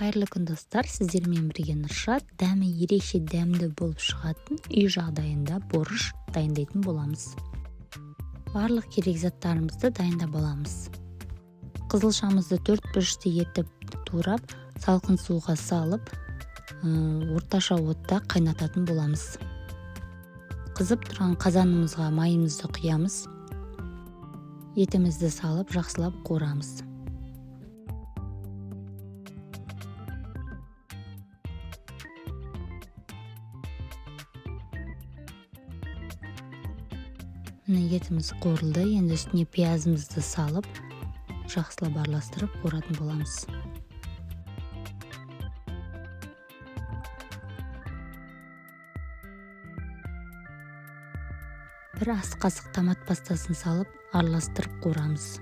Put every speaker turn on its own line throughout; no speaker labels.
Қайырлы күн достар, сіздермен бірге Нұршат. Дәмі ерекше дәмді болып шығатын үй жағдайында борщ дайындайтын боламыз. Барлық керек заттарымызды дайындап аламыз. Қызылшамызды 4 бұрышты етіп турап, салқын суға салып, орташа отта қайнататын боламыз. Қызып тұрған қазанымызға майымызды құямыз. Етімізді салып, жақсылап қуырамыз. Етіміз қуырылды, енді үстіне пиязымызды салып, жақсылап араластырып қуыратын боламыз. Бір ас қасық томат пастасын салып, араластырып қуырамыз.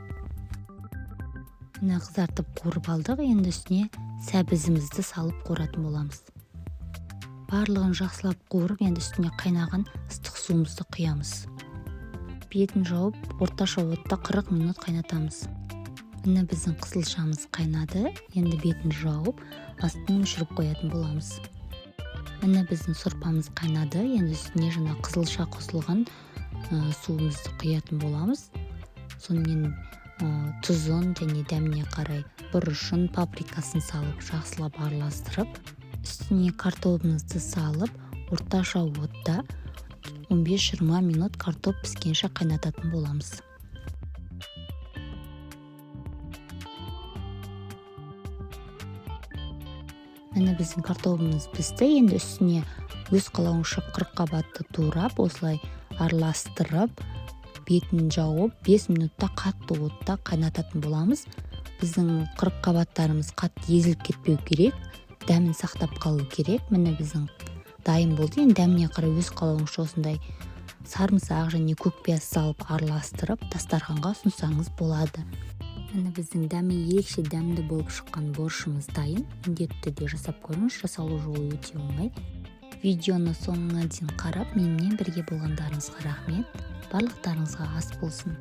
Қызартып қуырып алдық, енді үстіне сәбізімізді салып қуыратын боламыз. Барлығын жақсылап қуырып, енді үстіне қайнаған ыстық суымызды құямыз. Бетін жауып, орташа отта 40 минут қайнатамыз. Біздің қызылшамыз қайнады, енді бетін жауып, астын өшіріп қоятын боламыз. Біздің сорпамыз қайнады, енді үстіне жаңа қызылша қосылған суымызды құятын боламыз. Сонымен тұзын және дәміне қарай бұрышын, паприкасын салып, жақсылап араластырып, үстіне картопымызды салып, орташа отта 15-20 минут картоп піскенше қайнататын боламыз. Біздің картопымыз пісті, енді үстіне өз қалауынша 40 қабатты турап, осылай араластырып, бетін жауып, 5 минутта қатты отта қайнататын боламыз. Біздің 40 қабаттарымыз қатты езіліп кетпеу керек, дәмін сақтап қалу керек. Біздің дайын болды. Енді дәміне қарай өз қалауыңызша осындай сарымсақ және көк пияз салып араластырып, дастарханға ұсынсаңыз болады. Біздің дәмі ерекше дәмді болып шыққан борщымыз дайын. Міндетті түрде жасап көріңіз, жасалу жолы өте оңай. Видеоны соңына дейін қарап, менімен бірге болғандарыңызға рахмет. Барлықтарыңызға ас болсын.